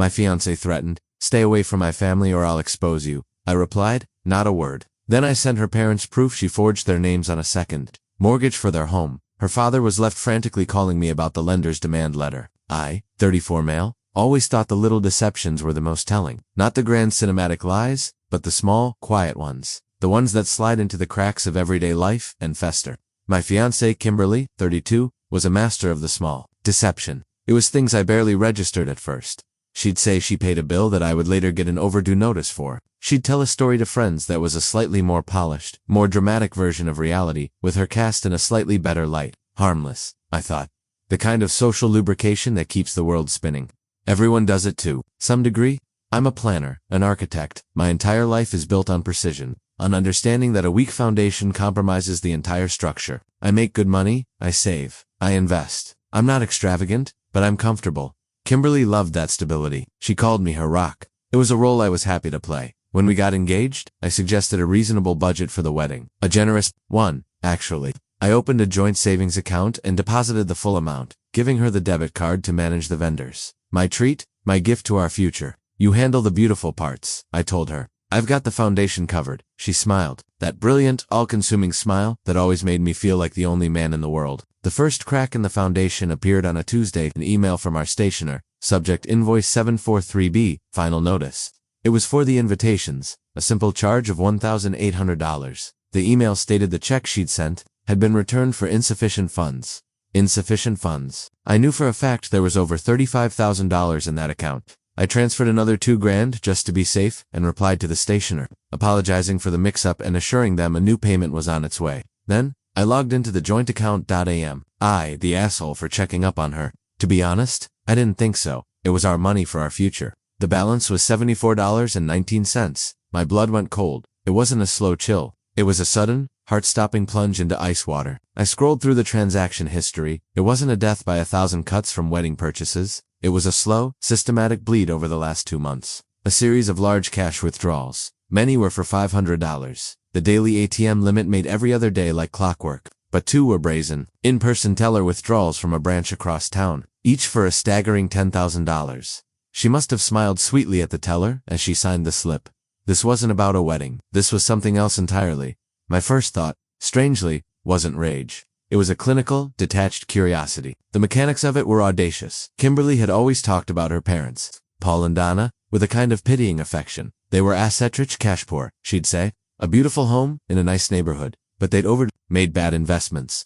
My fiancé threatened, "Stay away from my family or I'll expose you." I replied, "Not a word." Then I sent her parents proof she forged their names on a second mortgage for their home. Her father was left frantically calling me about the lender's demand letter. I, 34 male, always thought the little deceptions were the most telling. Not the grand cinematic lies, but the small, quiet ones. The ones that slide into the cracks of everyday life and fester. My fiancée, Kimberly, 32, was a master of the small deception. It was things I barely registered at first. She'd say she paid a bill that I would later get an overdue notice for. She'd tell a story to friends that was a slightly more polished, more dramatic version of reality, with her cast in a slightly better light. Harmless, I thought. The kind of social lubrication that keeps the world spinning. Everyone does it too, some degree. I'm a planner, an architect. My entire life is built on precision, on understanding that a weak foundation compromises the entire structure. I make good money, I save, I invest. I'm not extravagant, but I'm comfortable. Kimberly loved that stability. She called me her rock. It was a role I was happy to play. When we got engaged, I suggested a reasonable budget for the wedding. A generous one, actually. I opened a joint savings account and deposited the full amount, giving her the debit card to manage the vendors. My treat, my gift to our future. You handle the beautiful parts, I told her. I've got the foundation covered. She smiled. That brilliant, all-consuming smile that always made me feel like the only man in the world. The first crack in the foundation appeared on a Tuesday, an email from our stationer. Subject invoice 743B, final notice. It was for the invitations, a simple charge of $1,800. The email stated the check she'd sent had been returned for insufficient funds. Insufficient funds. I knew for a fact there was over $35,000 in that account. I transferred another $2,000 just to be safe and replied to the stationer, apologizing for the mix-up and assuring them a new payment was on its way. Then, I logged into the joint account.am. I, the asshole for checking up on her. To be honest, I didn't think so. It was our money for our future. The balance was $74.19. My blood went cold. It wasn't a slow chill. It was a sudden, heart-stopping plunge into ice water. I scrolled through the transaction history. It wasn't a death by 1,000 cuts from wedding purchases. It was a slow, systematic bleed over the last 2 months. A series of large cash withdrawals. Many were for $500. The daily ATM limit made every other day like clockwork. But 2 were brazen, in-person teller withdrawals from a branch across town, each for a staggering $10,000. She must have smiled sweetly at the teller as she signed the slip. This wasn't about a wedding. This was something else entirely. My first thought, strangely, wasn't rage. It was a clinical, detached curiosity. The mechanics of it were audacious. Kimberly had always talked about her parents, Paul and Donna, with a kind of pitying affection. They were asset-rich, cash-poor, she'd say. A beautiful home in a nice neighborhood, but they'd made bad investments.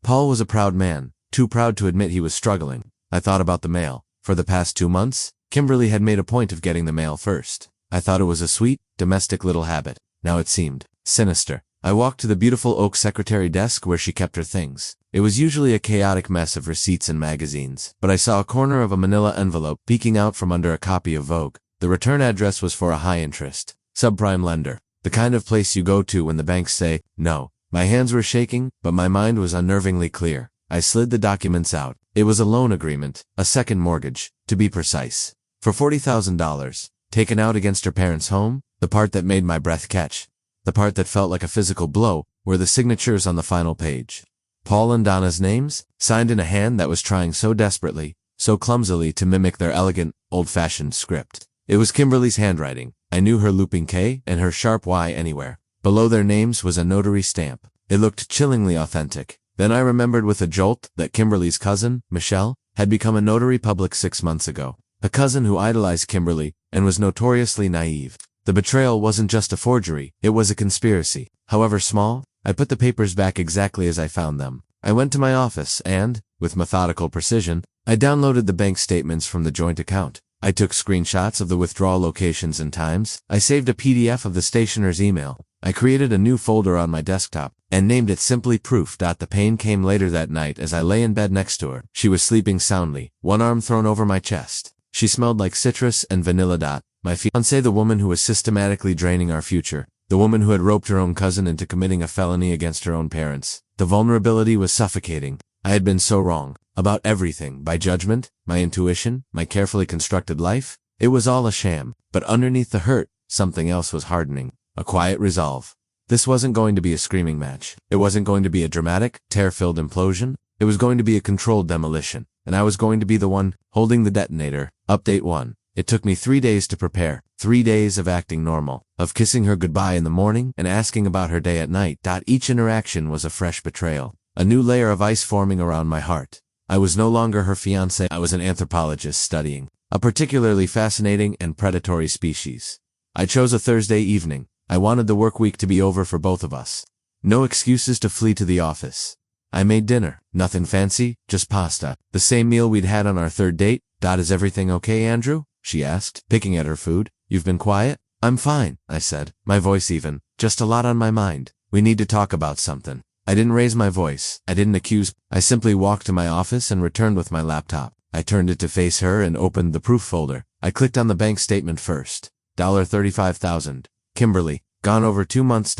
Paul was a proud man, too proud to admit he was struggling. I thought about the mail. For the past 2 months, Kimberly had made a point of getting the mail first. I thought it was a sweet, domestic little habit. Now it seemed sinister. I walked to the beautiful oak secretary desk where she kept her things. It was usually a chaotic mess of receipts and magazines, but I saw a corner of a manila envelope peeking out from under a copy of Vogue. The return address was for a high-interest, subprime lender, the kind of place you go to when the banks say no. My hands were shaking, but my mind was unnervingly clear. I slid the documents out. It was a loan agreement, a second mortgage, to be precise, for $40,000, taken out against her parents' home. The part that made my breath catch, the part that felt like a physical blow, were the signatures on the final page. Paul and Donna's names, signed in a hand that was trying so desperately, so clumsily to mimic their elegant, old-fashioned script. It was Kimberly's handwriting. I knew her looping K and her sharp Y anywhere. Below their names was a notary stamp. It looked chillingly authentic. Then I remembered with a jolt that Kimberly's cousin, Michelle, had become a notary public 6 months ago. A cousin who idolized Kimberly and was notoriously naive. The betrayal wasn't just a forgery, it was a conspiracy. However small, I put the papers back exactly as I found them. I went to my office and, with methodical precision, I downloaded the bank statements from the joint account. I took screenshots of the withdrawal locations and times. I saved a PDF of the stationer's email. I created a new folder on my desktop and named it simply Proof. The pain came later that night as I lay in bed next to her. She was sleeping soundly, one arm thrown over my chest. She smelled like citrus and vanilla. My fiancée, the woman who was systematically draining our future, the woman who had roped her own cousin into committing a felony against her own parents. The vulnerability was suffocating. I had been so wrong about everything, my judgment, my intuition, my carefully constructed life. It was all a sham, but underneath the hurt, something else was hardening, a quiet resolve. This wasn't going to be a screaming match. It wasn't going to be a dramatic, tear-filled implosion. It was going to be a controlled demolition, and I was going to be the one holding the detonator. Update 1. It took me 3 days to prepare, 3 days of acting normal, of kissing her goodbye in the morning and asking about her day at night. Each interaction was a fresh betrayal, a new layer of ice forming around my heart. I was no longer her fiancé, I was an anthropologist studying a particularly fascinating and predatory species. I chose a Thursday evening. I wanted the work week to be over for both of us. No excuses to flee to the office. I made dinner, nothing fancy, just pasta, the same meal we'd had on our third date. Is everything okay, Andrew? She asked, picking at her food. You've been quiet? I'm fine, I said, my voice even. Just a lot on my mind. We need to talk about something. I didn't raise my voice. I didn't accuse. I simply walked to my office and returned with my laptop. I turned it to face her and opened the proof folder. I clicked on the bank statement first. $35,000. Kimberly, gone over 2 months.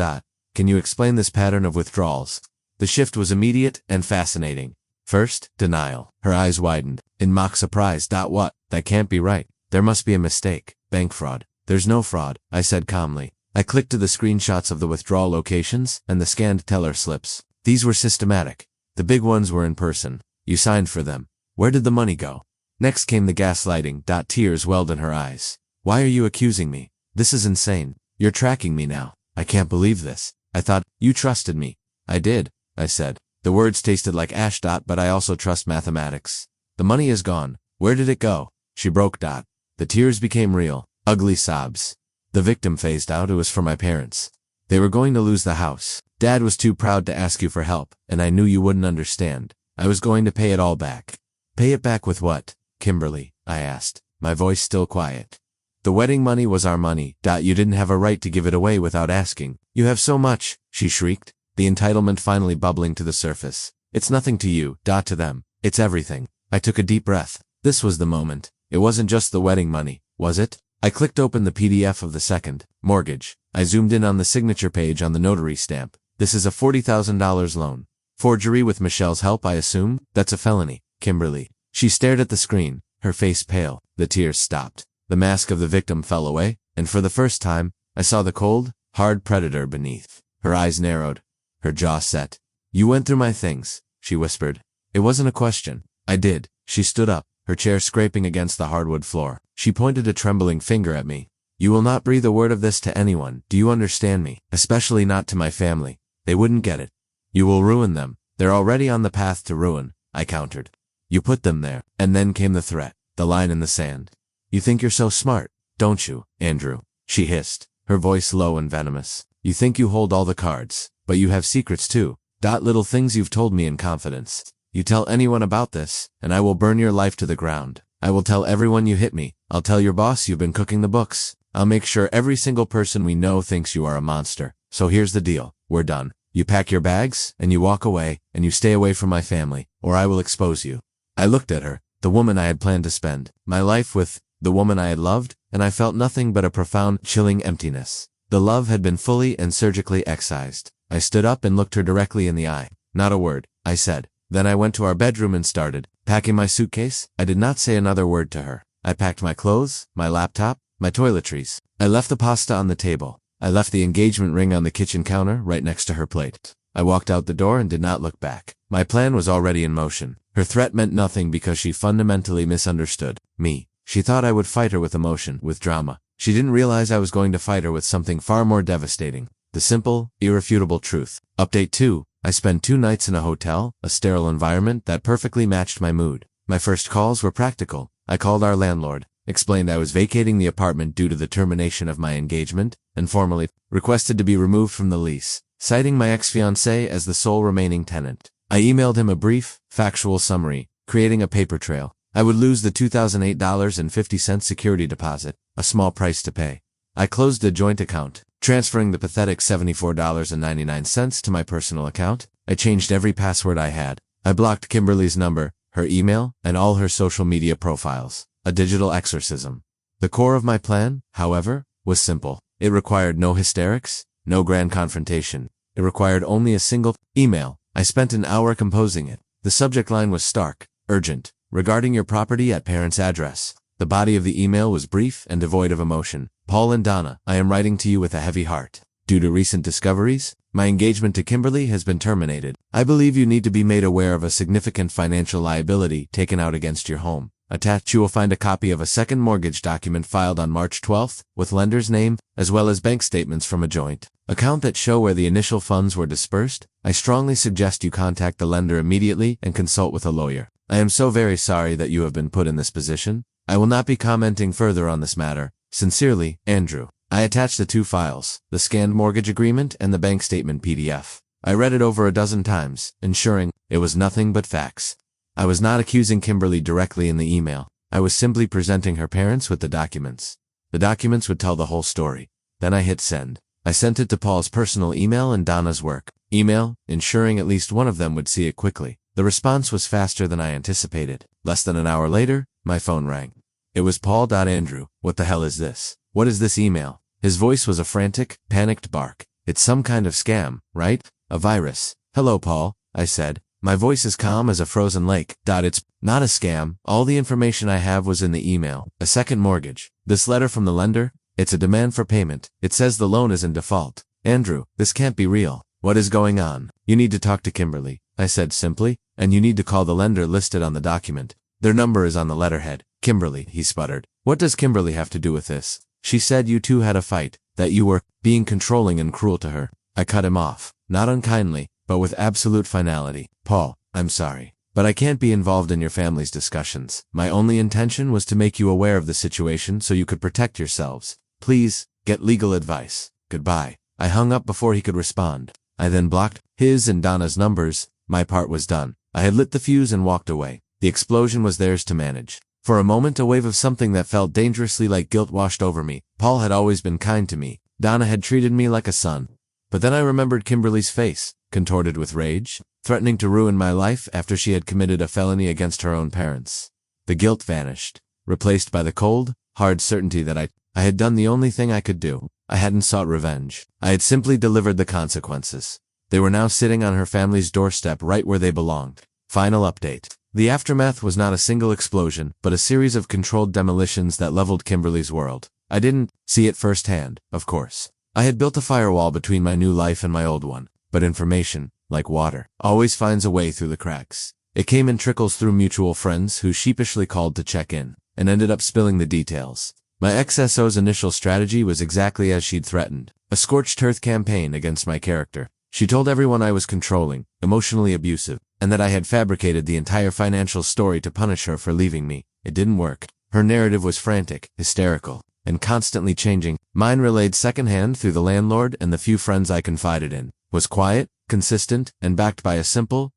Can you explain this pattern of withdrawals? The shift was immediate and fascinating. First, denial. Her eyes widened. In mock surprise. What? That can't be right. There must be a mistake. Bank fraud. There's no fraud, I said calmly. I clicked to the screenshots of the withdrawal locations and the scanned teller slips. These were systematic. The big ones were in person. You signed for them. Where did the money go? Next came the gaslighting. Tears welled in her eyes. Why are you accusing me? This is insane. You're tracking me now. I can't believe this. I thought you trusted me. I did, I said. The words tasted like ash. But I also trust mathematics. The money is gone. Where did it go? She broke. The tears became real, ugly sobs. The victim phased out. It was for my parents. They were going to lose the house. Dad was too proud to ask you for help, and I knew you wouldn't understand. I was going to pay it all back. Pay it back with what, Kimberly? I asked, my voice still quiet. The wedding money was our money. You didn't have a right to give it away without asking. You have so much, she shrieked, the entitlement finally bubbling to the surface. It's nothing to you. To them. It's everything. I took a deep breath. This was the moment. It wasn't just the wedding money, was it? I clicked open the PDF of the second mortgage. I zoomed in on the signature page on the notary stamp. This is a $40,000 loan. Forgery with Michelle's help, I assume? That's a felony, Kimberly. She stared at the screen, her face pale. The tears stopped. The mask of the victim fell away, and for the first time, I saw the cold, hard predator beneath. Her eyes narrowed. Her jaw set. You went through my things, she whispered. It wasn't a question. I did. She stood up, her chair scraping against the hardwood floor. She pointed a trembling finger at me. You will not breathe a word of this to anyone. Do you understand me? Especially not to my family. They wouldn't get it. You will ruin them. They're already on the path to ruin, I countered. You put them there. And then came the threat, the line in the sand. You think you're so smart, don't you, Andrew? She hissed, her voice low and venomous. You think you hold all the cards, but you have secrets too. Little things you've told me in confidence. You tell anyone about this, and I will burn your life to the ground. I will tell everyone you hit me. I'll tell your boss you've been cooking the books. I'll make sure every single person we know thinks you are a monster. So here's the deal. We're done. You pack your bags, and you walk away, and you stay away from my family, or I will expose you. I looked at her, the woman I had planned to spend my life with, the woman I had loved, and I felt nothing but a profound, chilling emptiness. The love had been fully and surgically excised. I stood up and looked her directly in the eye. Not a word, I said. Then I went to our bedroom and started packing my suitcase. I did not say another word to her. I packed my clothes, my laptop, my toiletries. I left the pasta on the table. I left the engagement ring on the kitchen counter right next to her plate. I walked out the door and did not look back. My plan was already in motion. Her threat meant nothing because she fundamentally misunderstood me. She thought I would fight her with emotion, with drama. She didn't realize I was going to fight her with something far more devastating. The simple, irrefutable truth. Update 2. I spent 2 nights in a hotel, a sterile environment that perfectly matched my mood. My first calls were practical. I called our landlord, explained I was vacating the apartment due to the termination of my engagement, and formally requested to be removed from the lease, citing my ex-fiancée as the sole remaining tenant. I emailed him a brief, factual summary, creating a paper trail. I would lose the $2,008.50 security deposit, a small price to pay. I closed a joint account, transferring the pathetic $74.99 to my personal account. I changed every password I had. I blocked Kimberly's number, her email, and all her social media profiles. A digital exorcism. The core of my plan, however, was simple. It required no hysterics, no grand confrontation. It required only a single email. I spent an hour composing it. The subject line was stark, urgent, regarding your property at parents' address. The body of the email was brief and devoid of emotion. Paul and Donna, I am writing to you with a heavy heart. Due to recent discoveries, my engagement to Kimberly has been terminated. I believe you need to be made aware of a significant financial liability taken out against your home. Attached you will find a copy of a second mortgage document filed on March 12th, with lender's name, as well as bank statements from a joint account that show where the initial funds were dispersed. I strongly suggest you contact the lender immediately and consult with a lawyer. I am so very sorry that you have been put in this position. I will not be commenting further on this matter. Sincerely, Andrew. I attached the 2 files, the scanned mortgage agreement and the bank statement PDF. I read it over a dozen times, ensuring it was nothing but facts. I was not accusing Kimberly directly in the email. I was simply presenting her parents with the documents. The documents would tell the whole story. Then I hit send. I sent it to Paul's personal email and Donna's work email, ensuring at least one of them would see it quickly. The response was faster than I anticipated. Less than an hour later, my phone rang. It was Paul. Andrew, what the hell is this? What is this email? His voice was a frantic, panicked bark. It's some kind of scam, right? A virus. Hello, Paul, I said. My voice is calm as a frozen lake. It's not a scam. All the information I have was in the email. A second mortgage. This letter from the lender? It's a demand for payment. It says the loan is in default. Andrew, this can't be real. What is going on? You need to talk to Kimberly, I said simply, and you need to call the lender listed on the document. Their number is on the letterhead. Kimberly, he sputtered. What does Kimberly have to do with this? She said you two had a fight, that you were being controlling and cruel to her. I cut him off, not unkindly, but with absolute finality. Paul, I'm sorry, but I can't be involved in your family's discussions. My only intention was to make you aware of the situation so you could protect yourselves. Please, get legal advice. Goodbye. I hung up before he could respond. I then blocked his and Donna's numbers. My part was done. I had lit the fuse and walked away. The explosion was theirs to manage. For a moment, a wave of something that felt dangerously like guilt washed over me. Paul had always been kind to me. Donna had treated me like a son. But then I remembered Kimberly's face, contorted with rage, threatening to ruin my life after she had committed a felony against her own parents. The guilt vanished, replaced by the cold, hard certainty that I had done the only thing I could do. I hadn't sought revenge. I had simply delivered the consequences. They were now sitting on her family's doorstep right where they belonged. Final update. The aftermath was not a single explosion, but a series of controlled demolitions that leveled Kimberly's world. I didn't see it firsthand, of course. I had built a firewall between my new life and my old one, but information, like water, always finds a way through the cracks. It came in trickles through mutual friends who sheepishly called to check in, and ended up spilling the details. My ex-SO's initial strategy was exactly as she'd threatened, a scorched earth campaign against my character. She told everyone I was controlling, emotionally abusive, and that I had fabricated the entire financial story to punish her for leaving me. It didn't work. Her narrative was frantic, hysterical, and constantly changing. Mine relayed secondhand through the landlord and the few friends I confided in, was quiet, consistent, and backed by a simple,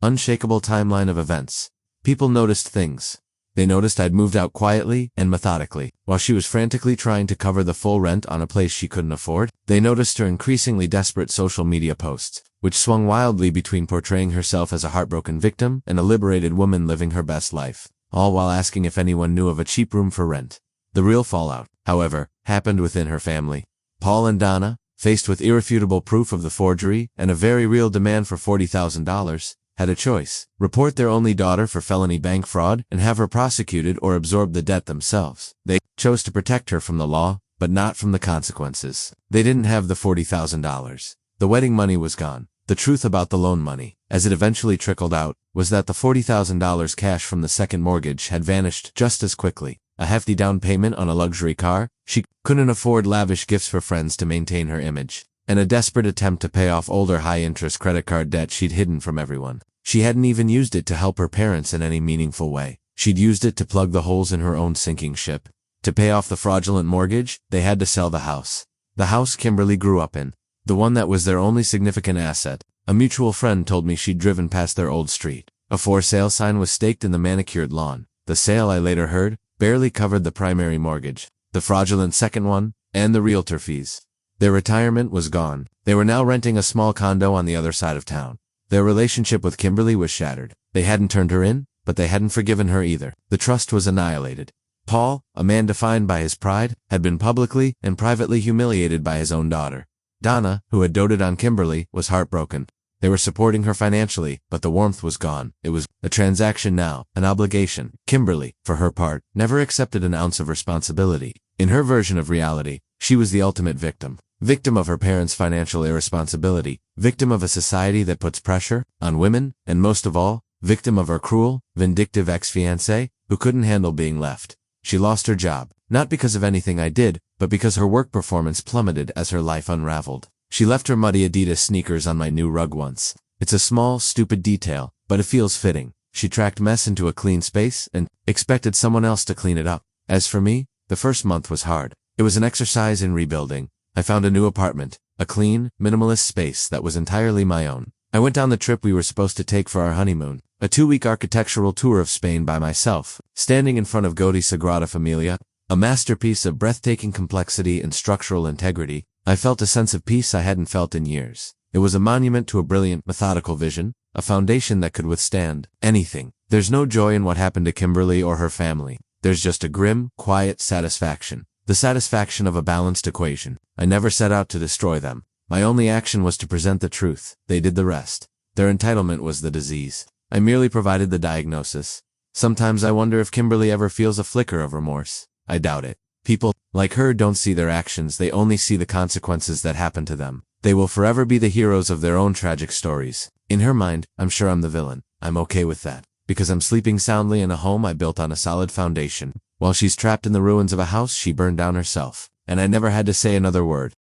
unshakable timeline of events. People noticed things. They noticed I'd moved out quietly and methodically, while she was frantically trying to cover the full rent on a place she couldn't afford. They noticed her increasingly desperate social media posts, which swung wildly between portraying herself as a heartbroken victim and a liberated woman living her best life, all while asking if anyone knew of a cheap room for rent. The real fallout, however, happened within her family. Paul and Donna, faced with irrefutable proof of the forgery and a very real demand for $40,000, had a choice: report their only daughter for felony bank fraud and have her prosecuted, or absorb the debt themselves. They chose to protect her from the law, but not from the consequences. They didn't have the $40,000. The wedding money was gone. The truth about the loan money, as it eventually trickled out, was that the $40,000 cash from the second mortgage had vanished just as quickly. A hefty down payment on a luxury car, she couldn't afford lavish gifts for friends to maintain her image, and a desperate attempt to pay off older high-interest credit card debt she'd hidden from everyone. She hadn't even used it to help her parents in any meaningful way. She'd used it to plug the holes in her own sinking ship. To pay off the fraudulent mortgage, they had to sell the house. The house Kimberly grew up in. The one that was their only significant asset. A mutual friend told me she'd driven past their old street. A for sale sign was staked in the manicured lawn. The sale, I later heard, barely covered the primary mortgage, the fraudulent second one, and the realtor fees. Their retirement was gone. They were now renting a small condo on the other side of town. Their relationship with Kimberly was shattered. They hadn't turned her in, but they hadn't forgiven her either. The trust was annihilated. Paul, a man defined by his pride, had been publicly and privately humiliated by his own daughter. Donna, who had doted on Kimberly, was heartbroken. They were supporting her financially, but the warmth was gone. It was a transaction now, an obligation. Kimberly, for her part, never accepted an ounce of responsibility. In her version of reality, she was the ultimate victim. Victim of her parents' financial irresponsibility, victim of a society that puts pressure on women, and most of all, victim of her cruel, vindictive ex-fiancé. who couldn't handle being left. She lost her job, not because of anything I did, but because her work performance plummeted as her life unraveled. She left her muddy Adidas sneakers on my new rug once. It's a small, stupid detail, but it feels fitting. She tracked mess into a clean space and expected someone else to clean it up. As for me, the first month was hard. It was an exercise in rebuilding. I found a new apartment, a clean, minimalist space that was entirely my own. I went on the trip we were supposed to take for our honeymoon, a 2-week architectural tour of Spain by myself, standing in front of Gaudi's Sagrada Familia, a masterpiece of breathtaking complexity and structural integrity. I felt a sense of peace I hadn't felt in years. It was a monument to a brilliant, methodical vision, a foundation that could withstand anything. There's no joy in what happened to Kimberly or her family. There's just a grim, quiet satisfaction. The satisfaction of a balanced equation. I never set out to destroy them. My only action was to present the truth. They did the rest. Their entitlement was the disease. I merely provided the diagnosis. Sometimes I wonder if Kimberly ever feels a flicker of remorse. I doubt it. People like her don't see their actions, they only see the consequences that happen to them. They will forever be the heroes of their own tragic stories. In her mind, I'm sure I'm the villain. I'm okay with that, because I'm sleeping soundly in a home I built on a solid foundation, while she's trapped in the ruins of a house she burned down herself. And I never had to say another word.